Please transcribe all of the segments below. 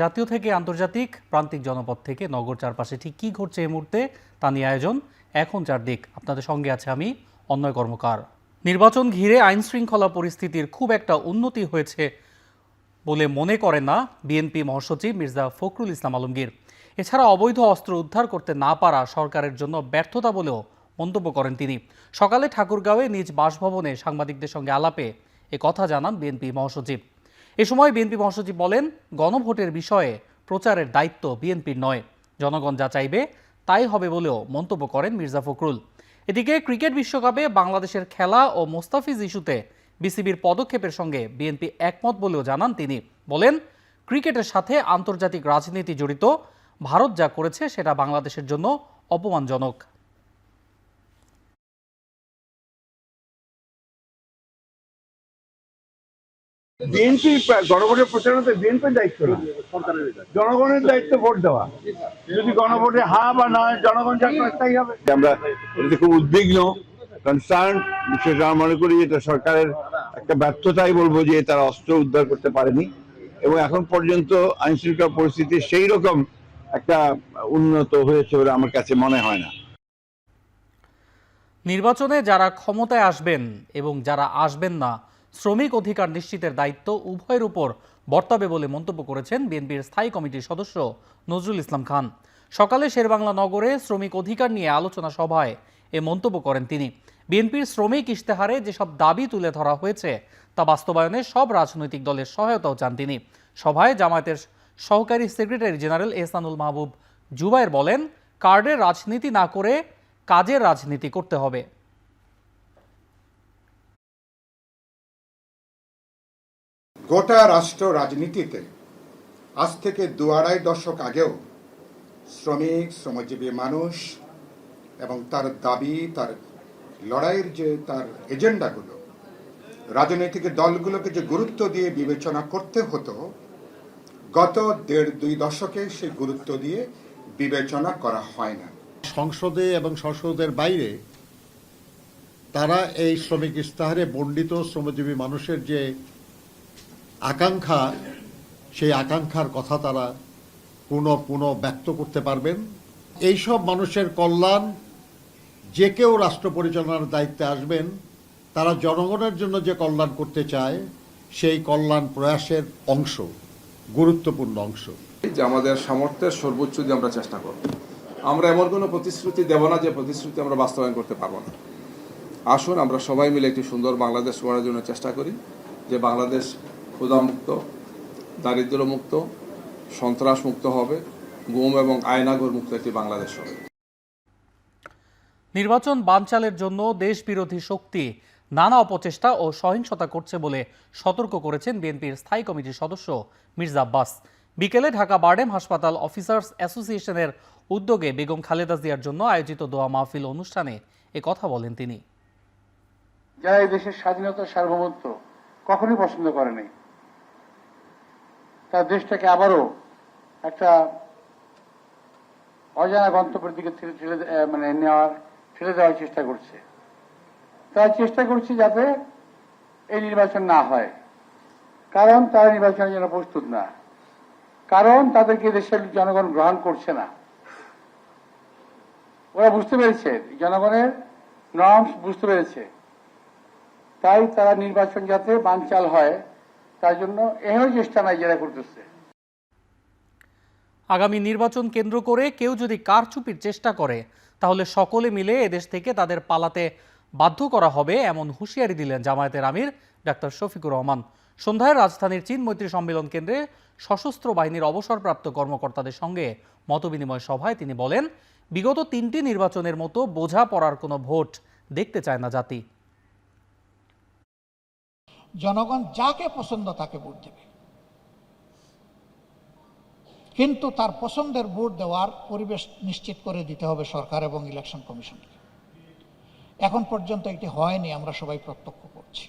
জাতীয় থেকে আন্তর্জাতিক, প্রান্তিক জনপদ থেকে নগর, চারপাশে ঠিক কী ঘটছে এই মুহূর্তে তা নিয়ে আয়োজন এখন চারদিক। আপনাদের সঙ্গে আছে আমি অন্যয় কর্মকার। নির্বাচন ঘিরে আইন শৃঙ্খলা পরিস্থিতির খুব একটা উন্নতি হয়েছে বলে মনে করেন না বিএনপি মহাসচিব মির্জা ফখরুল ইসলাম আলমগীর। এছাড়া অবৈধ অস্ত্র উদ্ধার করতে না পারা সরকারের জন্য ব্যর্থতা বলেও মন্তব্য করেন তিনি। সকালে ঠাকুরগাঁওয়ে নিজ বাসভবনে সাংবাদিকদের সঙ্গে আলাপে এ কথা জানান বিএনপি মহাসচিব। এ সময় বিএনপি মহাসচিব বলেন, গণভোটের বিষয়ে প্রচারের দায়িত্ব বিএনপির নয়, জনগণ যা চাইবে তাই হবে বলেও মন্তব্য করেন মির্জা ফখরুল। এদিকে ক্রিকেট বিশ্বকাপে বাংলাদেশের খেলা ও মোস্তাফিজ ইস্যুতে বিসিবির পদক্ষেপের সঙ্গে বিএনপি একমত বলেও জানান তিনি। বলেন, ক্রিকেটের সাথে আন্তর্জাতিক রাজনীতি জড়িত, ভারত যা করেছে সেটা বাংলাদেশের জন্য অপমানজনক। বিএনপি গণভোটের প্রচারণাতে বিএনপির দায়িত্ব না, জনগণের দায়িত্ব ভোট দেওয়া। যদি গণভোটে হা বা না জনগণ যা করে তাই হবে। আমরা এতে খুব উদ্বিগ্ন, কনসার্ন। বিশেষ আমরা মনে করি এটা সরকারের একটা ব্যর্থতাই বলবো যে তারা অস্ত্র উদ্ধার করতে পারেনি এবং এখন পর্যন্ত আইন শৃঙ্খলা পরিস্থিতি সেই রকম একটা উন্নত হয়েছে বলে আমার কাছে মনে হয় না। নির্বাচনে যারা ক্ষমতায় আসবেন এবং যারা আসবেন না, শ্রমিক অধিকার নিশ্চিতের দায়িত্ব উভয়ের উপর বর্তাবে বলে মন্তব্য করেছেন বিএনপির স্থায়ী কমিটির সদস্য নজরুল ইসলাম খান। সকালে শেরেবাংলা নগরে শ্রমিক অধিকার নিয়ে আলোচনা সভায় এ মন্তব্য করেন তিনি। বিএনপির শ্রমিক ইশতেহারে যেসব দাবি তুলে ধরা হয়েছে তা বাস্তবায়নে সব রাজনৈতিক দলের সহায়তাও চান তিনি। সভায় জামায়াতের সহকারী সেক্রেটারি জেনারেল এহসানুল মাহবুব জুবায়ের বলেন, কার্ডের রাজনীতি না করে কাজের রাজনীতি করতে হবে। গোটা রাষ্ট্র রাজনীতিতে আজ থেকে ২-২.৫ দশক আগেও শ্রমিক, শ্রমজীবী মানুষ এবং তার দাবি, তার লড়াইয়ের যে তার এজেন্ডাগুলো রাজনৈতিক দলগুলোকে যে গুরুত্ব দিয়ে বিবেচনা করতে হতো, গত ১.৫-২ দশকে সেই গুরুত্ব দিয়ে বিবেচনা করা হয় না। সংসদে এবং সংসদের বাইরে তারা এই শ্রমিক ইশতেহারে বর্ণিত শ্রমজীবী মানুষের যে আকাঙ্ক্ষা, সেই আকাঙ্ক্ষার কথা তারা পুনঃ ব্যক্ত করতে পারবেন। এইসব মানুষের কল্যাণ, যে কেউ রাষ্ট্র পরিচালনার দায়িত্বে আসবেন তারা জনগণের জন্য যে কল্যাণ করতে চায় সেই কল্যাণ প্রয়াসের অংশ, গুরুত্বপূর্ণ অংশ। যে আমাদের সামর্থ্যের সর্বোচ্চ দিয়ে আমরা চেষ্টা করব। আমরা এমন কোনো প্রতিশ্রুতি দেব না যে প্রতিশ্রুতি আমরা বাস্তবায়ন করতে পারবো না। আসুন আমরা সবাই মিলে একটি সুন্দর বাংলাদেশ গড়ার জন্য চেষ্টা করি, যে বাংলাদেশ ক্ষুধামুক্ত, দারিদ্র্যমুক্ত, সন্ত্রাসমুক্ত হবে, গুম এবং আয়নাঘর মুক্ত একটি বাংলাদেশ হবে। নির্বাচন বানচালের জন্য দেশবিরোধী শক্তি নানা অপচেষ্টা ও সহিংসতা করছে বলে সতর্ক করেছেন বিএনপির স্থায়ী কমিটির সদস্য মির্জা আব্বাস। বিকেলে ঢাকা বারডেম হাসপাতাল অফিসার্স অ্যাসোসিয়েশনের উদ্যোগে বেগম খালেদা জিয়ার জন্য আয়োজিত দোয়া মাহফিল অনুষ্ঠানে এ কথা বলেন তিনি। যারা এই দেশের স্বাধীনতা, সার্বভৌমত্ব কখনোই পছন্দ করেনি, তার দেশটাকে আবারও একটা অজানা গন্তব্যের দিকে ঠেলে দেওয়ার চেষ্টা করছে। তারা চেষ্টা করছে যাতে এই নির্বাচন না হয়, কারণ তারা নির্বাচনের জন্য প্রস্তুত না, কারণ তাদেরকে দেশের জনগণ গ্রহণ করছে না। ওরা বুঝতে পেরেছে, জনগণের নর্মস বুঝতে পেরেছে, তাই তারা নির্বাচন যাতে বানচাল হয় তার জন্য এহেন চেষ্টা নাইজেরিয়া করতেছে। আগামী নির্বাচন কেন্দ্র করে কেউ যদি কারচুপির চেষ্টা করে তাহলে সকলে মিলে এদেশ থেকে তাদের পালাতে বাধ্য করা হবে, এমন হুঁশিয়ারি দিলেন জামায়াতের আমির ডাক্তার শফিকুর রহমান। সন্ধ্যায় রাজধানীর চীন মৈত্রী সম্মেলন কেন্দ্রে সশস্ত্র বাহিনীর অবসরপ্রাপ্ত কর্মকর্তাদের সঙ্গে মতবিনিময় সভায় তিনি বলেন, বিগত 3টি নির্বাচনের মতো বোঝা পড়ার কোনো ভোট দেখতে চায় না জাতি। জনগণ যাকে পছন্দ তাকে ভোট দেবে, কিন্তু তার পছন্দের ভোট দেওয়ার পরিবেশ নিশ্চিত করে দিতে হবে সরকার এবং ইলেকশন কমিশনকে। এখন পর্যন্ত এটি হয়নি, আমরা সবাই প্রত্যক্ষ করছি।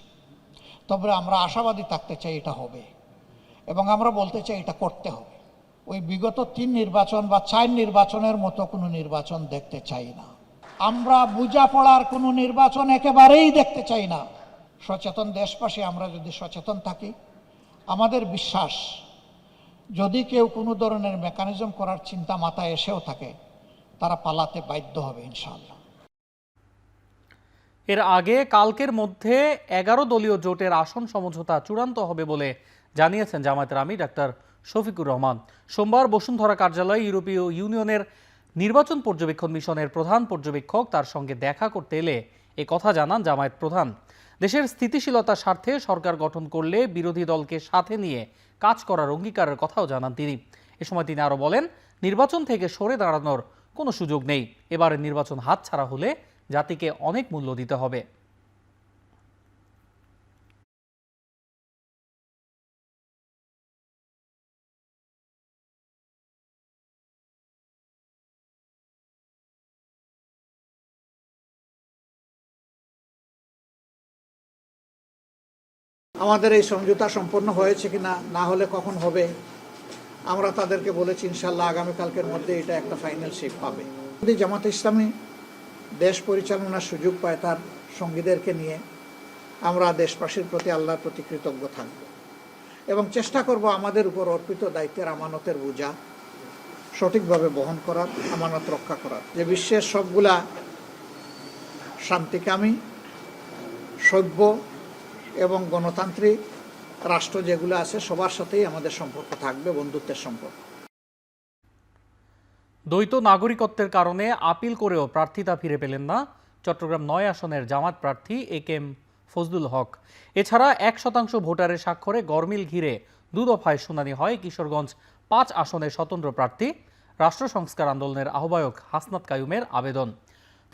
তবে আমরা আশাবাদী থাকতে চাই এটা হবে, এবং আমরা বলতে চাই এটা করতে হবে। ওই বিগত 3 নির্বাচন বা 4 নির্বাচনের মতো কোনো নির্বাচন দেখতে চাই না। আমরা বোঝাপড়ার কোনো নির্বাচন একেবারেই দেখতে চাই না। সচেতন দেশবাসী আমরা যদি সচেতন থাকি, আমাদের বিশ্বাস যদি কেউ কোনো ধরনের মেকানিজম করার চিন্তা মাথায় এসেও থাকে, তারা পালাতে বাধ্য হবে ইনশাআল্লাহ। এর আগে কালকের মধ্যে 11 দলীয় জোটের আসন সমঝোতা চূড়ান্ত হবে বলে জানিয়েছেন জামায়াতের আমির ডাক্তার শফিকুর রহমান। সোমবার বসুন্ধরা কার্যালয়ে ইউরোপীয় ইউনিয়নের নির্বাচন পর্যবেক্ষণ মিশনের প্রধান পর্যবেক্ষক তার সঙ্গে দেখা করতে এলে এ কথা জানান জামায়াত প্রধান। দেশের স্থিতিশীলতার স্বার্থে সরকার গঠন করলে বিরোধী দলকে সাথে নিয়ে কাজ করার অঙ্গীকারের কথাও জানান তিনি। এ সময় তিনি আরও বলেন, নির্বাচন থেকে সরে দাঁড়ানোর কোনো সুযোগ নেই। এবারের নির্বাচন হাতছাড়া হলে জাতিকে অনেক মূল্য দিতে হবে। আমাদের এই সমঝোতা সম্পন্ন হয়েছে কিনা, না হলে কখন হবে, আমরা তাদেরকে বলেছি ইনশাল্লাহ আগামীকালকের মধ্যে এটা একটা ফাইনাল শেপ পাবে। যদি জামাতে ইসলামী দেশ পরিচালনার সুযোগ পায় তার সঙ্গীদেরকে নিয়ে, আমরা দেশবাসীর প্রতি আল্লাহর প্রতি কৃতজ্ঞ থাকব এবং চেষ্টা করব আমাদের উপর অর্পিত দায়িত্বের আমানতের বোঝা সঠিকভাবে বহন করার, আমানত রক্ষা করার। যে বিশ্বের সবগুলা শান্তিকামী, সভ্য এবং গণতান্ত্রিক রাষ্ট্র যেগুলো আছে সবার সাথেই আমাদের সম্পর্ক থাকবে, বন্ধুত্বের সম্পর্ক। দ্বৈত নাগরিকত্বের কারণে আপিল করেও প্রার্থিতা ফিরে পেলেন না চট্টগ্রাম 9 আসনের জামাত প্রার্থী একেএম ফজলুল হক। এছাড়া 1% ভোটারের স্বাক্ষরে গরমিল ঘিরে 2 দফায় শুনানি হয় কিশোরগঞ্জ 5 আসনের স্বতন্ত্র প্রার্থী রাষ্ট্র সংস্কার আন্দোলনের আহ্বায়ক হাসনাত কায়ুমের আবেদন।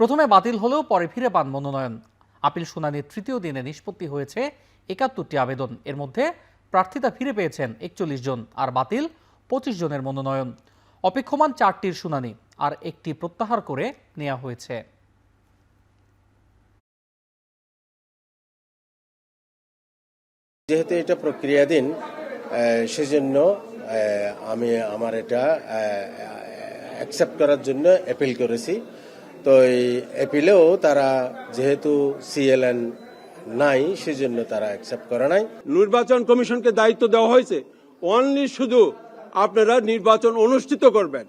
প্রথমে বাতিল হলেও পরে ফিরে পান মনোনয়ন। আপিল শুনানির তৃতীয় দিনে নিষ্পত্তি হয়েছে 71টি আবেদন। এর মধ্যে প্রার্থিতা ফিরে পেয়েছেন 41 জন, আর বাতিল 25 জনের মনোনয়ন। অপেক্ষমান 4টির শুনানি আর 1টি প্রত্যাহার করে নেওয়া হয়েছে। যেহেতু এটা প্রক্রিয়াধীন, সেজন্য আমি আমার এটা অ্যাকসেপ্ট করার জন্য অ্যাপিল করেছি। তো এই অ্যাপিলেও তারা যেহেতু সিএলএন নাই, সেজন্য তারা অ্যাকসেপ্ট করে নাই। নির্বাচন কমিশনকে দায়িত্ব দেওয়া হয়েছে অনলি শুধু আপনারা নির্বাচন অনুষ্ঠিত করবেন।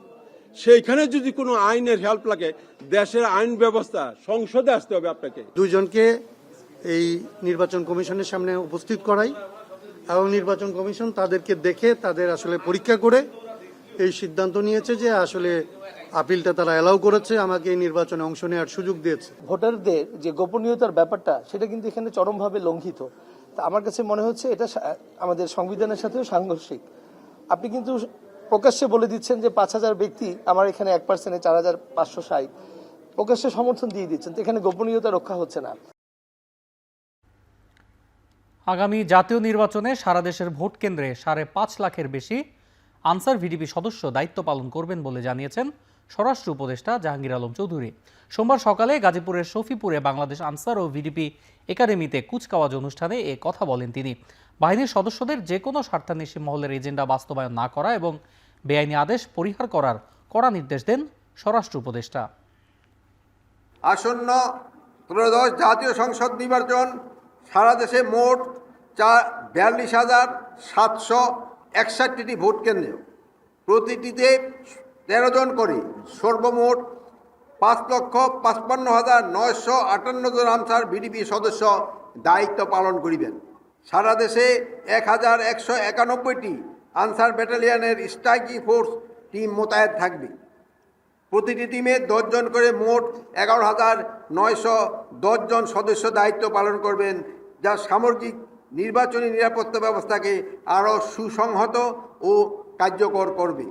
সেইখানে যদি কোনো আইনের হেল্প লাগে, দেশের আইন ব্যবস্থা সংসদে আসতে হবে আপনাকে। 2 জনকে এই নির্বাচন কমিশনের সামনে উপস্থিত করাই এবং নির্বাচন কমিশন তাদেরকে দেখে তাদের আসলে পরীক্ষা করে এই সিদ্ধান্ত নিয়েছে যে আসলে আপিলটা তারা অ্যালাউ করেছে, আমাকে এই নির্বাচনে অংশ নেওয়ার সুযোগ দিয়েছে। ভোটারদের যে গোপনীয়তার ব্যাপারটা, সেটা কিন্তু এখানে চরমভাবে লঙ্ঘিত। তা আমার কাছে মনে হচ্ছে এটা আমাদের সংবিধানের সাথেও সাংঘর্ষিক। আপনি কিন্তু প্রকাশ্যে বলে দিচ্ছেন যে 5000 ব্যক্তি আমার এখানে 1%-এ 4560 প্রকাশ্যে সমর্থন দিয়ে দিচ্ছেন, তো এখানে গোপনীয়তা রক্ষা হচ্ছে না। আগামী জাতীয় নির্বাচনে সারা দেশের ভোট কেন্দ্রে 5.5 লাখের বেশি আনসার ভিডিপি সদস্য দায়িত্ব পালন করবেন বলে জানিয়েছেন স্বরাষ্ট্র উপদেষ্টা জাহাঙ্গীর আলম চৌধুরী। সোমবার সকালে গাজীপুরের শফিপুরে বাংলাদেশ আনসার ও ভিডিপি একাডেমিতে কুচকাওয়াজ অনুষ্ঠানে এ কথা বলেন তিনি। বাহিনীর সদস্যদের যে কোনো স্বার্থান্বেষী মহলের এজেন্ডা বাস্তবায়ন না করা এবং বেআইনি আদেশ পরিহার করার কড়া নির্দেশ দেন স্বরাষ্ট্র উপদেষ্টা। আসন্ন ত্রয়োদশ জাতীয় সংসদ নির্বাচন সারা দেশে মোট 42,761টি ভোট কেন্দ্র, প্রতিটিতে 13 জন করে সর্বমোট 5,55,958 জন আনসার ভিডিপি সদস্য দায়িত্ব পালন করিবেন। সারা দেশে 1,191টি আনসার ব্যাটালিয়নের স্ট্রাইকিং ফোর্স টিম মোতায়েন থাকবে। প্রতিটি টিমে 10 জন করে মোট 11,910 জন সদস্য দায়িত্ব পালন করবেন, যা সামগ্রিক নির্বাচনী নিরাপত্তা ব্যবস্থাকে আরও সুসংহত ও কার্যকর করবে।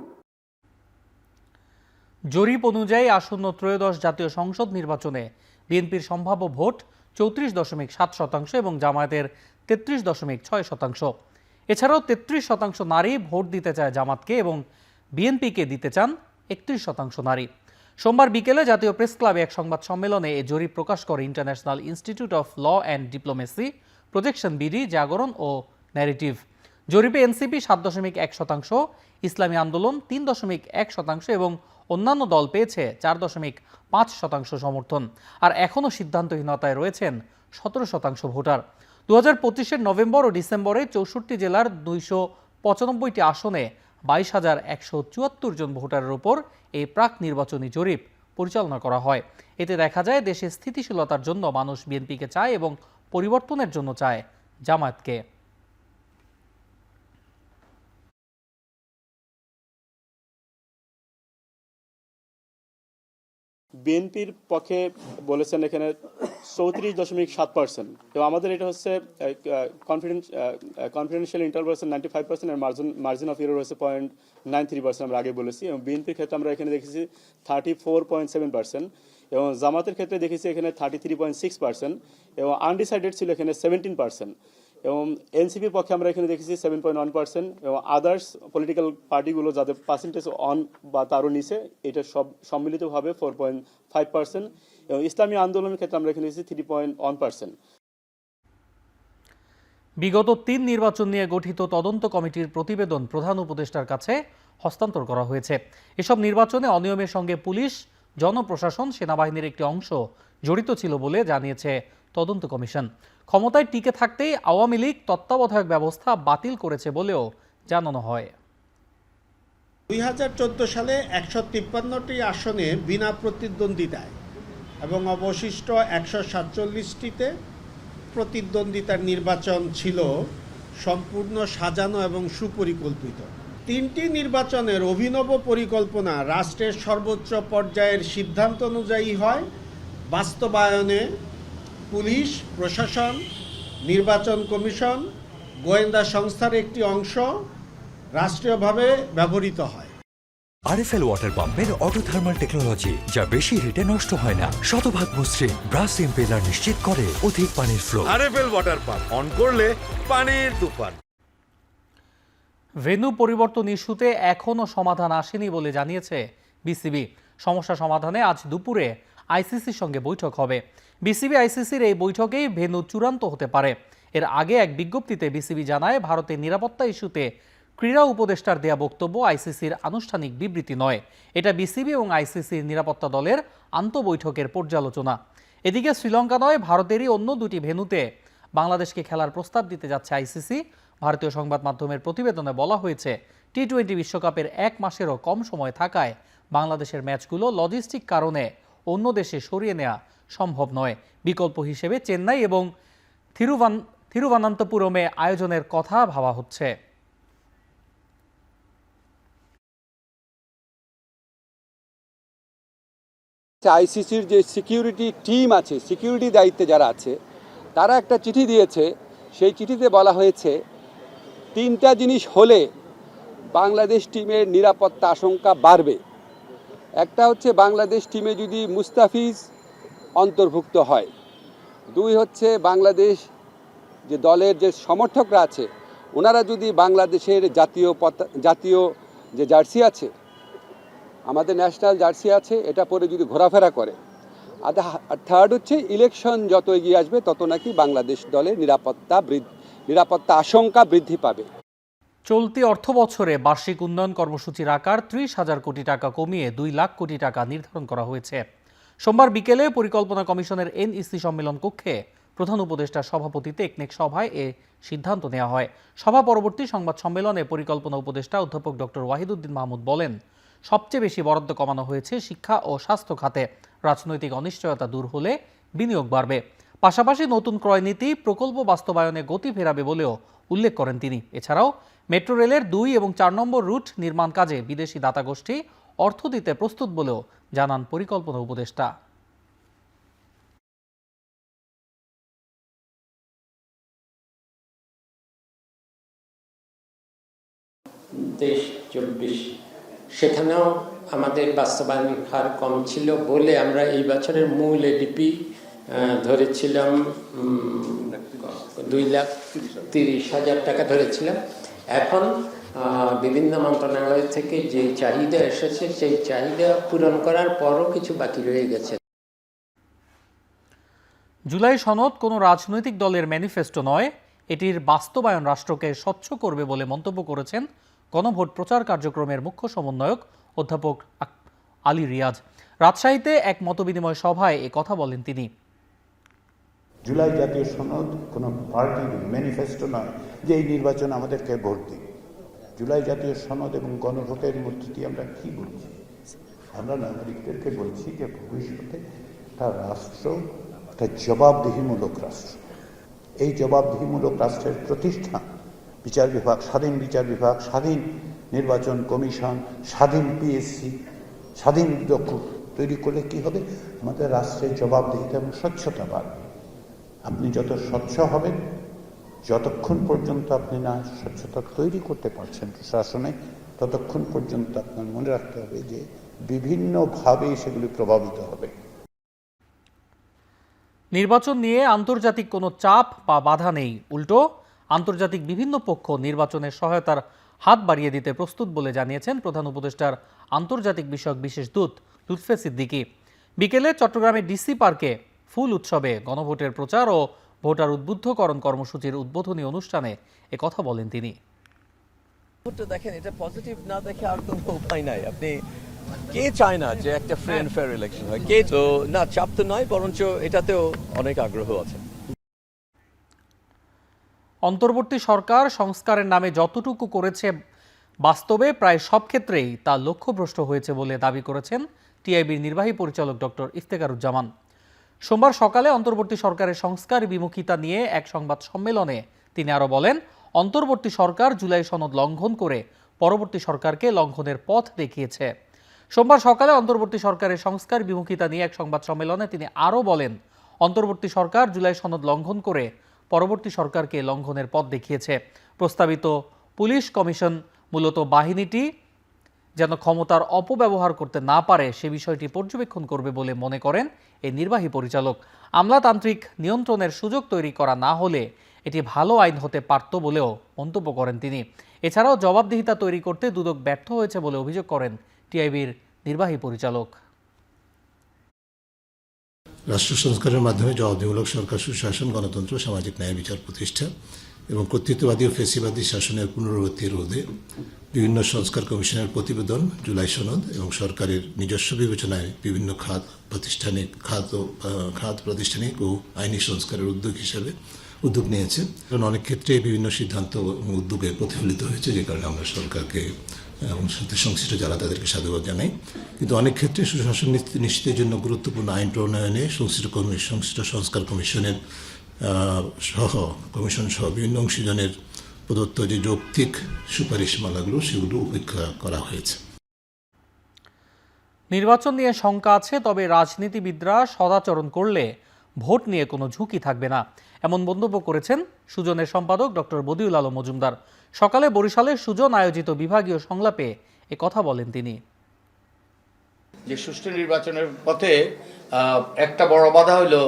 জরিপ অনুযায়ী আসন্ন ত্রয়োদশ জাতীয় সংসদ নির্বাচনে বিএনপির সম্ভাব্য ভোট 34.7% এবং জামায়াতের 33.6%। এছাড়াও 33% নারী ভোট দিতে চায় জামাতকে এবং বিএনপিকে দিতে চান 31% নারী। সোমবার বিকেলে জাতীয় প্রেস ক্লাবে এক সংবাদ সম্মেলনে এ জরিপ প্রকাশ করে International Institute of Law and Diplomacy, Projection BD, জাগরণ ও ন্যারেটিভ। জরিপে এনসিপি 7.1%, ইসলামী আন্দোলন 3.1% এবং অন্যান্য দল পেয়েছে 4.5% সমর্থন। আর এখনও সিদ্ধান্তহীনতায় রয়েছেন 17% ভোটার। 2025-এর নভেম্বর ও ডিসেম্বরে 64 জেলার 295টি আসনে 22,174 জন ভোটারের উপর এই প্রাক নির্বাচনী জরিপ পরিচালনা করা হয়। এতে দেখা যায় দেশে স্থিতিশীলতার জন্য মানুষ বিএনপিকে চায় এবং পরিবর্তনের জন্য চায় জামায়াতকে। বিএনপির পক্ষে বলেছেন এখানে 34.7%, এবং আমাদের এটা হচ্ছে কনফিডেন্সিয়াল ইন্টারভাল হচ্ছে 95%, আর মার্জিন অফ এরর হচ্ছে 0.93%। আমরা আগে বলেছি। এবং বিএনপির ক্ষেত্রে আমরা এখানে দেখেছি 34.7%, এবং জামাতের ক্ষেত্রে দেখেছি এখানে 33.6%, এবং আনডিসাইডেড ছিল এখানে 17%, এবং এনসিপির পক্ষে আমরা এখানে দেখেছি 7.1%, এবং আদার্স পলিটিক্যাল পার্টিগুলো যাদের পার্সেন্টেজ অন বা তারও নিচে, এটা সব সম্মিলিতভাবে 4.5%, এবং ইসলামী আন্দোলনের ক্ষেত্রে আমরা এখানে দেখেছি 3.1%। বিগত 3 নির্বাচন নিয়ে গঠিত তদন্ত কমিটির প্রতিবেদন প্রধান উপদেষ্টার কাছে হস্তান্তর করা হয়েছে। এসব নির্বাচনে অনিয়মের সঙ্গে পুলিশ, জনপ্রশাসন, সেনাবাহিনীর একটি অংশ জড়িত ছিল বলে জানিয়েছে তদন্ত কমিশন। ক্ষমতায় টিকে থাকতেই আওয়ামী লীগ তত্ত্বাবধায়ক ব্যবস্থা বাতিল করেছে বলেও জানানো হয়। 2014 সালে 153টি আসনে বিনা প্রতিদ্বন্দ্বিতায় এবং অবশিষ্ট 147টিতে প্রতিদ্বন্দ্বিতার নির্বাচন ছিল সম্পূর্ণ সাজানো এবং সুপরিকল্পিত। 3টি নির্বাচনের অভিনব পরিকল্পনা রাষ্ট্রের সর্বোচ্চ পর্যায়ের সিদ্ধান্ত অনুযায়ী হয়। বাস্তবায়নে পুলিশ, প্রশাসন, নির্বাচন কমিশন, গোয়েন্দা সংস্থার একটি অংশ রাষ্ট্রীয়ভাবে ব্যবহৃত হয়। আরএফএল ওয়াটার পাম্পের অটো থার্মাল টেকনোলজি, যা বেশি হিটে নষ্ট হয় না, শতভাগ মসৃণ, ব্রাশ ইম্পেলার নিশ্চিত করে অধিক পানির flow. RFL water pump on করলে পানির তুফান। ভেন্যু পরিবর্তন ইস্যুতে এখনও সমাধান আসেনি বলে জানিয়েছে বিসিবি। সমস্যা সমাধানে আজ দুপুরে আইসিসির সঙ্গে বৈঠক হবে। বিসিবি আইসিসির এই বৈঠকেই ভেন্যু চূড়ান্ত হতে পারে। এর আগে এক বিজ্ঞপ্তিতে বিসিবি জানায়, ভারতের নিরাপত্তা ইস্যুতে ক্রীড়া উপদেষ্টার দেয়া বক্তব্য আইসিসির আনুষ্ঠানিক বিবৃতি নয়। এটা বিসিবি এবং আইসিসির নিরাপত্তা দলের আন্তঃবৈঠকের পর্যালোচনা। এদিকে শ্রীলঙ্কা নয়, ভারতেরই অন্য দুটি ভেন্যুতে বাংলাদেশকে খেলার প্রস্তাব দিতে যাচ্ছে আইসিসি। ভারতীয় সংবাদ মাধ্যমের প্রতিবেদনে বলা হয়েছে, টি-20 বিশ্বকাপের 1 মাসেরও কম সময় থাকায় বাংলাদেশের ম্যাচগুলো লজিস্টিক কারণে অন্য দেশে সরিয়ে নেওয়া সম্ভব নয়। বিকল্প হিসেবে চেন্নাই এবং থিরুভানান্তপুরমে আয়োজনের কথা ভাবা হচ্ছে। আইসিসির যে সিকিউরিটি টিম আছে, সিকিউরিটি দায়িত্বে যারা আছে, তারা একটা চিঠি দিয়েছে। সেই চিঠিতে বলা হয়েছে 3টা জিনিস হলে বাংলাদেশ টিমের নিরাপত্তা আশঙ্কা বাড়বে। একটা হচ্ছে বাংলাদেশ টিমে যদি মুস্তাফিজ অন্তর্ভুক্ত হয়। 2 হচ্ছে বাংলাদেশ যে দলের যে সমর্থকরা আছে, ওনারা যদি বাংলাদেশের জাতীয় যে জার্সি আছে, আমাদের ন্যাশনাল জার্সি আছে, এটা পরে যদি ঘোরাফেরা করে। আর 3rd হচ্ছে ইলেকশন যত এগিয়ে আসবে তত নাকি বাংলাদেশ দলের নিরাপত্তা আশঙ্কা বৃদ্ধি পাবে। চলতি অর্থ বছরে বার্ষিক উন্নয়ন কর্মসূচির আকার 30,000 কোটি টাকা কমিয়ে 2 লাখ কোটি টাকা নির্ধারণ করা হয়েছে। সোমবার বিকেলে পরিকল্পনা কমিশনের এনইসি সম্মেলন কক্ষে প্রধান উপদেষ্টার সভাপতিত্বে একনেক সভায় এ সিদ্ধান্ত নেওয়া হয়। সভা পরবর্তী সংবাদ সম্মেলনে পরিকল্পনা উপদেষ্টা অধ্যাপক ডক্টর ওয়াহিদুদ্দিন মাহমুদ বলেন, সবচেয়ে বেশি বরাদ্দ কমানো হয়েছে শিক্ষা ও স্বাস্থ্য খাতে। রাজনৈতিক অনিশ্চয়তা দূর হলে বিনিয়োগ বাড়বে। পাশাপাশি নতুন ক্রয় নীতি প্রকল্প বাস্তবায়নে গতি ফেরাবে বলেও উল্লেখ করেন তিনি। এছাড়াও মেট্রো রেলের 2 এবং 4 নম্বর রুট নির্মাণ কাজে বিদেশি দাতা গোষ্ঠী অর্থ দিতে প্রস্তুত বলেও জানান পরিকল্পনা উপদেষ্টা। দেশ 24 সেখানেও আমাদের বাস্তবায়ন হার কম ছিল বলে আমরা এই বছরের মূল এডিপি ধরেছিলাম 2,30,000 টাকা ধরেছিলাম। এখন বিভিন্ন মন্ত্রণালয় থেকে যে চাহিদা এসেছে, সেই চাহিদা পূরণ করার পরও কিছু বাকি রয়ে গেছে। জুলাই সনদ কোনো রাজনৈতিক দলের ম্যানিফেস্টো নয়, এটির বাস্তবায়ন রাষ্ট্রকে স্বচ্ছ করবে বলে মন্তব্য করেছেন গণভোট প্রচার কার্যক্রমের মুখ্য সমন্বয়ক অধ্যাপক আলী রিয়াজ। রাজশাহীতে এক মতবিনিময় সভায় এ কথা বলেন তিনি। জুলাই জাতীয় সনদ কোনো পার্টির ম্যানিফেস্টো নয় যে এই নির্বাচন আমাদেরকে ভোট দিন। জুলাই জাতীয় সনদ এবং গণভোটের মধ্যে দিয়ে আমরা কি বলছি? আমরা নাগরিকদেরকে বলছি যে ভবিষ্যতে একটা রাষ্ট্র একটা জবাবদিহিমূলক রাষ্ট্র, এই জবাবদিহিমূলক রাষ্ট্রের প্রতিষ্ঠা বিচার বিভাগ, স্বাধীন বিচার বিভাগ, স্বাধীন নির্বাচন কমিশন, স্বাধীন পিএসসি, স্বাধীন তৈরি করলে কি হবে? আমাদের রাষ্ট্রের জবাবদিহিতা এবং স্বচ্ছতা বাড়বে। আপনি যত স্বচ্ছ হবেন, যতক্ষণ পর্যন্ত আপনি না স্বচ্ছতা তৈরি করতে পারছেন প্রশাসনে, ততক্ষণ পর্যন্ত আপনার মনে রাখতে হবে যে বিভিন্নভাবে সেগুলি প্রভাবিত হবে। নির্বাচন নিয়ে আন্তর্জাতিক কোনো চাপ বা বাধা নেই, উল্টো আন্তর্জাতিক বিভিন্ন পক্ষ নির্বাচনের সহায়তার হাত বাড়িয়ে দিতে প্রস্তুত বলে জানিয়েছেন প্রধান উপদেষ্টার আন্তর্জাতিক বিষয়ক বিশেষ দূত লুৎফে সিদ্দিকী। বিকেলে চট্টগ্রামের ডিসি পার্কে ফুল উৎসবে গণভোটের প্রচার ও ভোটার উদ্বুদ্ধকরণ কর্মসূচির উদ্বোধনী অনুষ্ঠানে কথা বলেন তিনি। দেখেন, এটা পজিটিভ না দেখে আর কোনো উপায় নাই। আপনি কে চায় না যে একটা ফ্রি এন্ড ফেয়ার ইলেকশন হয়? কে তো না, চাপ তো নয়, বরঞ্চ এটাতেও অনেক আগ্রহ আছে। অন্তর্বর্তী সরকার সংস্কারের নামে যতটুকু করেছে বাস্তবে প্রায় সব ক্ষেত্রেই তা লক্ষ্যভ্রষ্ট হয়েছে বলে দাবি করেছেন টিআইবির নির্বাহী পরিচালক ডক্টর ইফতেখারুজ্জামান। সোমবার সকালে অন্তর্বর্তী সরকারের সংস্কার বিমুখিতা নিয়ে এক সংবাদ সম্মেলনে তিনি আরও বলেন, অন্তর্বর্তী সরকার জুলাই সনদ লঙ্ঘন করে পরবর্তী সরকারকে লঙ্ঘনের পথ দেখিয়েছে। সোমবার সকালে অন্তর্বর্তী সরকারের সংস্কার বিমুখিতা নিয়ে এক সংবাদ সম্মেলনে তিনি আরও বলেন, অন্তর্বর্তী সরকার জুলাই সনদ লঙ্ঘন করে পরবর্তী সরকারকে লঙ্ঘনের পথ দেখিয়েছে। প্রস্তাবিত পুলিশ কমিশন মূলত বাহিনীটি যেন ক্ষমতার অপব্যবহার করতে না পারে সে বিষয়টি পর্যবেক্ষণ করবে বলে মনে করেন এই নির্বাহী পরিচালক। আমলাতান্ত্রিক নিয়ন্ত্রণের সুযোগ তৈরি করা না হলে এটি ভালো আইন হতে পারত বলেও মন্তব্য করেন তিনি। এছাড়াও জবাবদিহিতা তৈরি করতে দুদক ব্যর্থ হয়েছে বলে অভিযোগ করেন টিআইবির নির্বাহী পরিচালক। রাষ্ট্র সংস্কারের মাধ্যমে জবাবদিহিমূলক সরকার সুশাসন, গণতন্ত্র, সামাজিক ন্যায় বিচার প্রতিষ্ঠা এবং কর্তৃত্ববাদী ও ফেসিবাদী শাসনের পুনরাবৃত্তি রোধে বিভিন্ন সংস্কার কমিশনের প্রতিবেদন, জুলাই সনদ এবং সরকারের নিজস্ব বিবেচনায় বিভিন্ন খাত প্রাতিষ্ঠানিক ও আইনি সংস্কারের উদ্যোগ নিয়েছে। কারণ অনেক ক্ষেত্রে বিভিন্ন সিদ্ধান্ত এবং উদ্যোগে প্রতিফলিত হয়েছে, যে কারণে আমরা সরকারকে এবং সাথে সংশ্লিষ্ট যারা তাদেরকে সাধুবাদ জানাই। কিন্তু অনেক ক্ষেত্রে সুশাসন নিশ্চিতের জন্য গুরুত্বপূর্ণ আইন প্রণয়নে সংশ্লিষ্ট সংস্কার কমিশনের কমিশন সহ বিভিন্ন অংশীজনের প্রদত্ত যে যৌক্তিক সুপারিশমালাগুলো সেগুলো উপেক্ষা করা হয়েছে। নির্বাচন নিয়ে শঙ্কা আছে, তবে রাজনীতিবিদরা সদাচরণ করলে ভোট নিয়ে কোনো ঝুঁকি থাকবে না, এমন মন্তব্য করেছেন সুজনের সম্পাদক ডক্টর বদিউল আলম মজুমদার। সকালে বরিশালে সুজন আয়োজিত বিভাগীয় সংলাপে কথা বলেন তিনি। যে সুষ্ঠু নির্বাচনের পথে একটা বড় বাধা হলো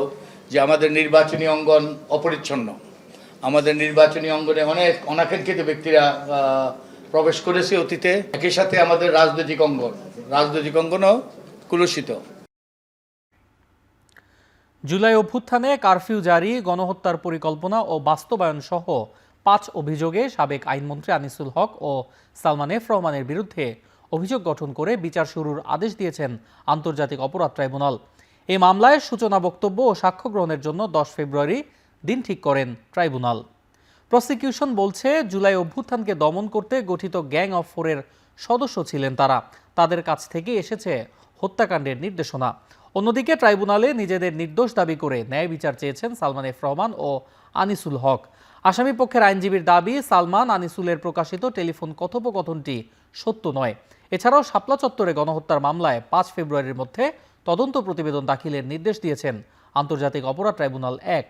যে আমাদের নির্বাচনী অঙ্গন অপরিচ্ছন্ন। আমাদের নির্বাচনী অঙ্গনে অনেক অনাকাঙ্ক্ষিত ব্যক্তিরা প্রবেশ করেছে অতীতে। একই সাথে আমাদের রাজনৈতিক অঙ্গনও কলুষিত। জুলাই অভ্যুত্থানে কারফিউ জারি, গণহত্যার পরিকল্পনা ও বাস্তবায়ন সহ 5 অভিযোগে সাবেক আইনমন্ত্রী আনিসুল হক ও সালমান এফ রহমানের বিরুদ্ধে অভিযোগ গঠন করে বিচার শুরুর আদেশ দিয়েছেন আন্তর্জাতিক অপরাধ ট্রাইব্যুনাল। এই মামলায় সূচনা বক্তব্য ও সাক্ষ্য গ্রহণের জন্য 10 ফেব্রুয়ারি দিন ঠিক করেন ট্রাইব্যুনাল। প্রসিকিউশন বলছে, জুলাই অভ্যুত্থানকে দমন করতে গঠিত গ্যাং অফ 4-এর সদস্য ছিলেন তারা। তাদের কাছ থেকে এসেছে হত্যাকাণ্ডের নির্দেশনা। অন্যদিকে ট্রাইব্যুনালে নিজেদের নির্দোষ দাবি করে ন্যায় বিচার চেয়েছেন সালমান এফ রহমান ও আনিসুল হক। আসামি পক্ষের আইনজীবীর দাবি, সালমান আনিসুলের প্রকাশিত টেলিফোন কথোপকথনটি সত্য নয়। এছাড়াও শাপলা চত্বরে গণহত্যার মামলায় 5 ফেব্রুয়ারির মধ্যে তদন্ত প্রতিবেদন দাখিলের নির্দেশ দিয়েছেন আন্তর্জাতিক অপরাধ ট্রাইব্যুনাল 1।